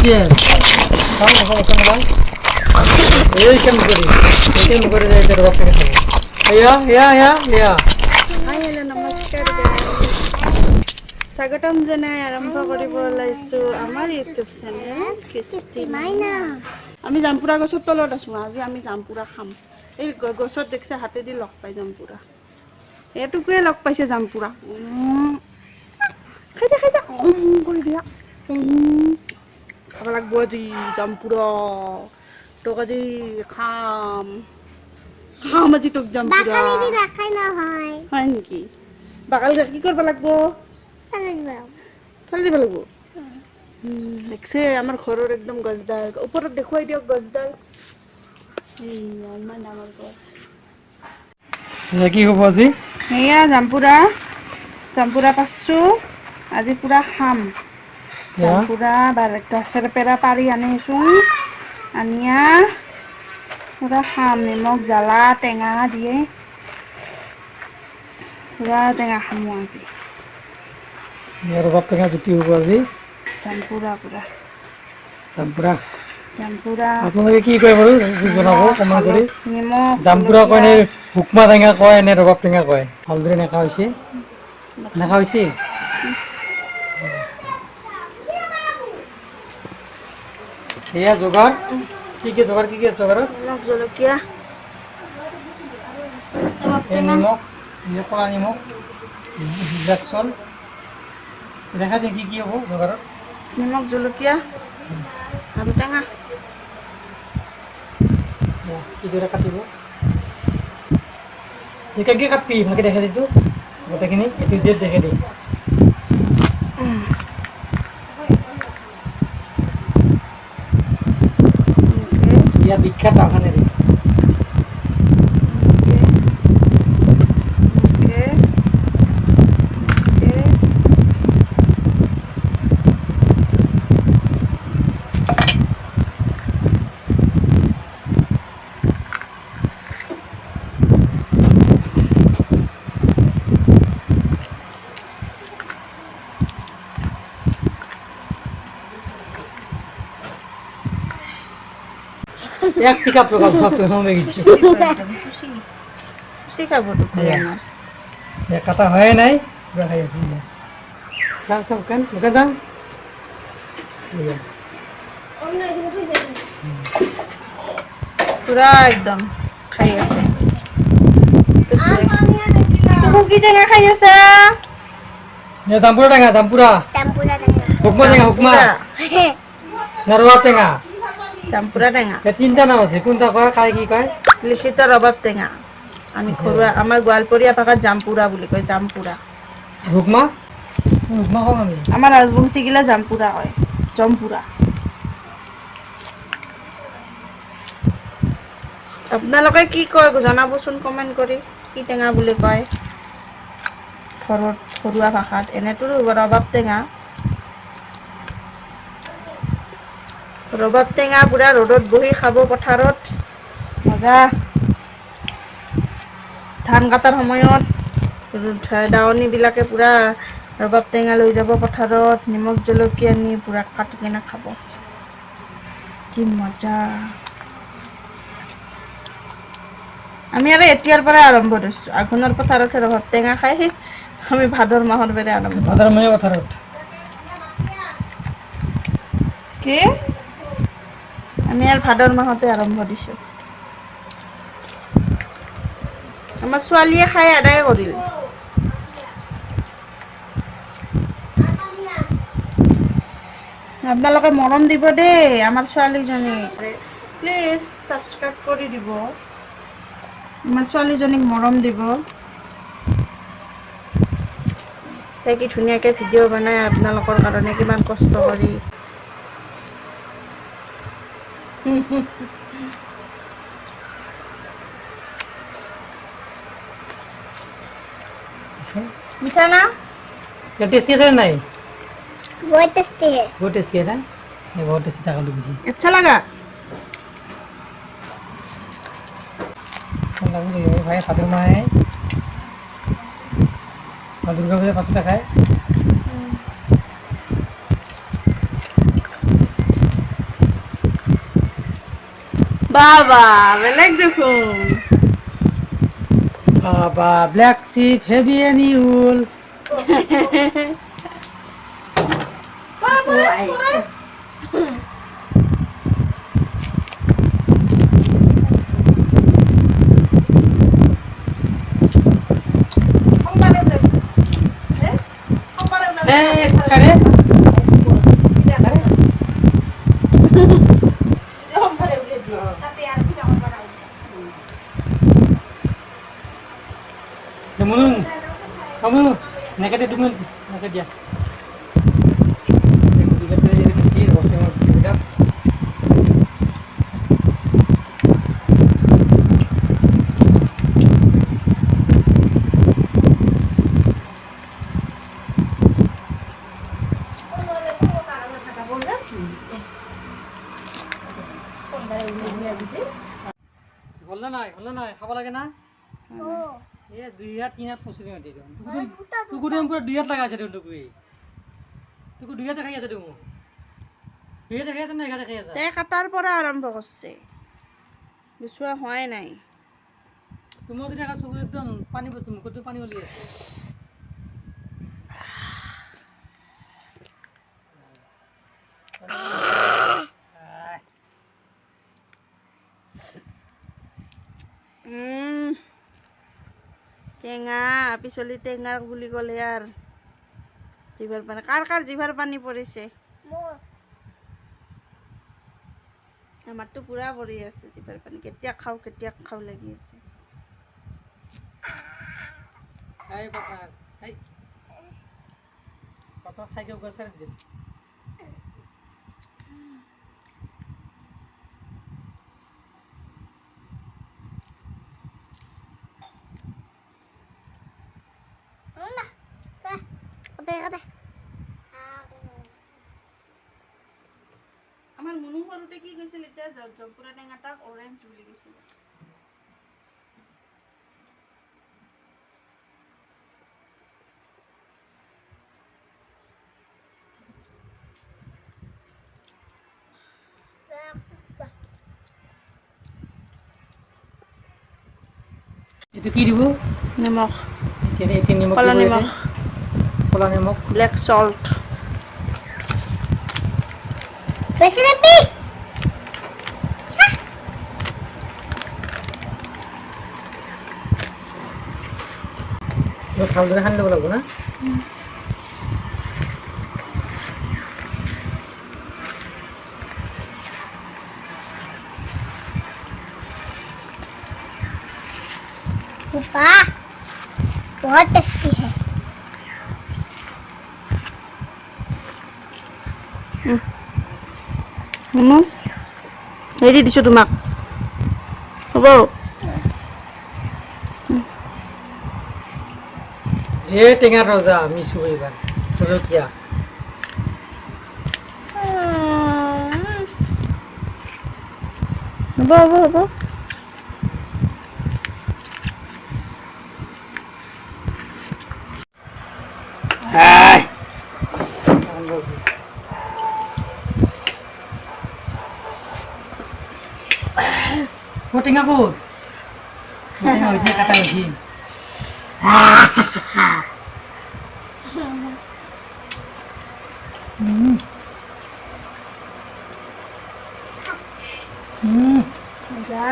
Chicken খাও না খাও খাও এই কেমন কৰে যাই তোৰ বাপ থেকে খাবো ইয়া হাই হেল্ল' নমস্কাৰ গাইজ স্বাগতম জনাই আৰম্ভ কৰিব ওলাইছোঁ আমাৰ ইউটিউব চেনেল কৃষ্টি মাইনা। আমি জামপুৰা গছৰ তলত আছোঁ। আজি আমি জামপুৰা খাম। এই গছত দেখিছে হাতেদি লগ পাই জামপুৰা, এইটোকে লগ পাইছে জামপুৰা। খাই দিয়া কৰি দিয়া। খাব লাগিব আজি জামপুৰা, তোক আজি খাম আজি তোক জামপুৰা। হয় নেকি? বাকাল কি কৰিব লাগিব? ফালি দিব লাগিব। দেখছে আমাৰ ঘৰৰ একদম গছডাল, ওপৰত দেখুৱাই দিয়ক গছডাল। ইমান ডাঙৰ গছ। কি হ'ব আজি? সেয়া জামপুৰা পাইছোঁ। আজি পুৰা খাম জামপুৰা। গছৰ পৰা পাৰি আনিছোঁ। আনিয়া পুৰা খাম, নিমখ জ্বালা টেঙা দিয়ে পুৰা টেঙা খামো আজি। ইয়াৰ বাপ টেঙা জুতি হ'ব আজি। জামপুৰা পুৰা জামপুৰা জামপুৰা আপোনালোকে কি কয় বাৰু জনাব কমেণ্ট কৰি। নিমখ জামপুৰা কয় জলকীয়া নে হুকমা টেঙা কয় নে ৰবাব টেঙা কয়? ভালদৰে নেখা হৈছে এয়া যোগাৰ কি যোগাৰ কি আছে যোগাৰত? নিমখ জলকীয়া এই নিমখ, কলা নিমখ, জাকচল দেখা যায় কি হ'ব যোগাৰত? নিমখ জলকীয়া আৰু টেঙা। কিদৰে কাটিব? কেনেকৈ কাটবি ভালকৈ দেখাই দিটো গোটেইখিনি এইটো যে দেখাই দিম। ইয়াৰ বিখ্যাত আফানেৰে এক পিক আপ লগাব কমে গেছে। খুশি খাব কাটা হয়ে নাই পুরা খাই আছি। চাও চাও কেন ওকে যাও পুরা একদম খাই আছে। কি টেঙা খাই আছে? জামপুরা টেঙা জামপুরা হুকমা টেঙা হুকমা না রবাব টেঙা। জামপুৰা টেঙা তিনটা নাম আছে, কোনটা কয় খাই কি কয়? লিখিত ৰবাব টেঙা। আমি ঘৰুৱা আমাৰ গোৱালপৰীয়া ভাষাত জামপুৰা বুলি কয়। জামপুৰা হুকমা হুকমা কম আমি। আমাৰ ৰাজবংশী গিলা জামপুৰা কয়। জমপুৰা। আপোনালোকে কি কয় জনাবচোন কমেণ্ট কৰি। কি টেঙা বুলি কয় ঘৰত ঘৰুৱা ভাষাত? এনেতো ৰবাব টেঙা। ৰবাব টেঙা পুৰা ৰ'দত বহি খাব পথাৰত মজা। ধান কটাৰ সময়ত দাৱনীবিলাকে পুৰা ৰবাব টেঙা লৈ যাব পথাৰত, নিমখ জলকীয়া নি পুৰা কাটি কিনে খাব। কি মজা। আমি আৰু এতিয়াৰ পৰাই আৰম্ভ দিছোঁ। আঘোণৰ পথাৰত ৰবাব টেঙা খাই আমি ভাদৰ মাহৰ পৰা আৰম্ভ। ভাদৰ মাহে পথাৰত কি? আমি আৰু ভাদৰ মাহতে আৰম্ভ দিছোঁ। আমাৰ ছোৱালীয়ে খাই আদায় কৰিল। আপোনালোকে মৰম দিব দেই আমাৰ ছোৱালীজনীক। প্লিজ ছাবস্ক্ৰাইব কৰি দিব। আমাৰ ছোৱালীজনীক মৰম দিব। তাই কি ধুনীয়াকৈ ভিডিঅ' বনাই আপোনালোকৰ কাৰণে, কিমান কষ্ট কৰি। মিঠা না? টেস্টি আছে নাই? बहुत टेस्टी है। बहुत टेस्टी है ना? ये बहुत टेस्टी था कल भी। अच्छा लगा? लग रही है भाई खाते में है। और दुर्गा पूजा पसंद है? বাবা বেলেগ দেখোন বাবা ব্ল্যাক শিপ হেভি অ্যানিউল কারে Kamu, kamu, naik dia dulu, naik dia. Yang tiga tadi jadi kecil, waktu yang tidak. হল না খাব লাগে না এ 2000 3000 পছলি মাটি দিও তুকু দিম পুরা 2000 লাগা আছে তুকু তুকু 2000 দেখাই আছে তুকু 2000 দেখাই আছে না 11 দেখাই আছে তে কাটার পৰা আৰম্ভ কৰছে বিছুৱা হয় নাই তোমার দিন একটা চোখ একদম পানি বসে মুখে পানি ওলি আছে টেঙা পিছলি টেঙাৰ বুলি ক'লে আৰু জিভাৰ পানী কাৰ জিভাৰ পানী পৰিছে আমাৰতো পুৰা পৰি আছে জিভাৰ পানী কেতিয়া খাওঁ লাগি আছে এই কথা এই কথা খাই কেউ গছার দিন আমাৰ মুনু সৰুতে কি কৈছিল এতিয়া জম্পুৰা টেঙাটাক অৰেঞ্জ বুলি কৈছিল itu কি দিব নিমখ এতে নিমখ কলা নিমখ কলা নিমখ ব্ল্যাক সল্ট Recipe. lo খাল ধরে খান দেব লাগবো না वाह बहुत टेस्टी है মুনু হেৰি দিছোঁ তোমাক হ'ব এ টেঙা রোজা মিশু এবার চলকিয়া হ'ব ও টেঙা কো টেঙা হইছে কাটা হইছে যা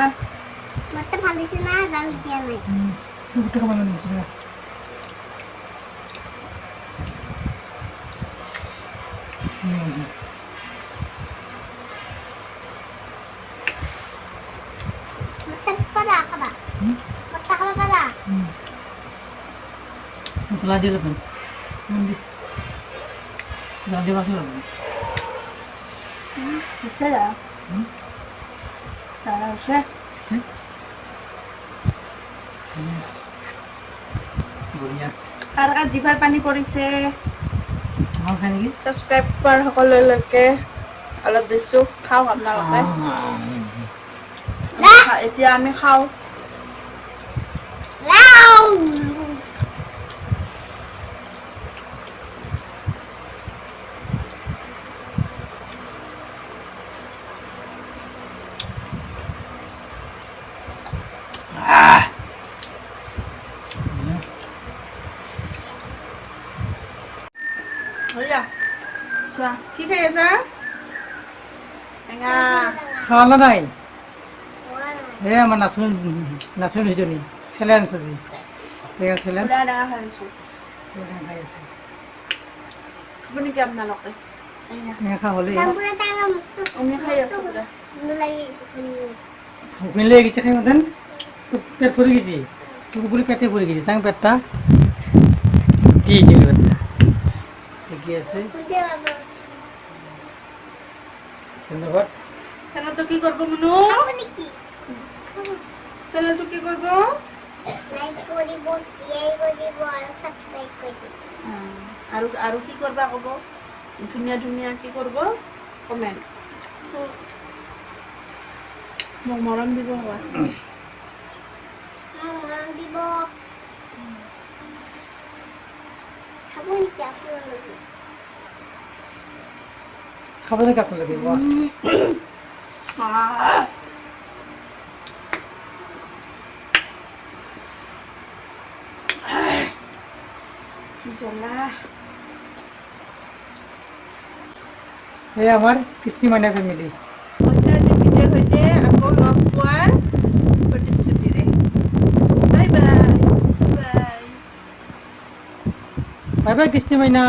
मतलब हल्दी से ना डाल दिया मैं দুটো বানানো নিছিল मतलब पता खबा मतलब खबा पता মশলা দিয়ে দেবেন জল দিয়ে বাকি দেবেন উঠে যা তারা উঠে বঢ়িয়া কাৰ জিভাৰ পানী পৰিছে খাওঁ খাই নেকি ছাবস্ক্ৰাইবাৰ সকললৈকে অলপ দিছোঁ খাওক আপোনালোকে এতিয়া আমি খাওঁ लाओ হইয়া চোৱা কি খাই আছা টেঙা খাওয়া নাই হে আমাৰ নাচুন নাচুন দুজনী ছেলে আনছে জি টেঙা ছেলে পুৰা টেঙা খাই আছোঁ খাই আছে খাব নেকি আপোনালোকে এয়া টেঙা খা হলে আমি খাই আছোঁ পুৰা ভুকনি লেগে গেছে খাই মতেন পেট ভরে গেছি পুরোপুরি পেটে ভরে গেছি সাং পেটটা দিয়েছি পেটটা ঠিকই আছে ধন্যবাদ চেনেলটো কি কৰিব মনু চেনেলটো কি কৰিব আৰু আৰু কি কৰবা ক'ব ধুনীয়া ধুনীয়া কি কৰিব কমেণ্ট মোক মৰম দিব হোৱা খাবলৈ কাকো লাগিব জ্বলা এই আমাৰ কিস্তি মাইনা ফ্যামিলি অন্য এটি ভিডিঅ'ৰ সৈতে আকৌ লগ পোৱাৰ প্ৰতিশ্ৰুতিৰে bye bye bye bye bye কিস্তি মাইনা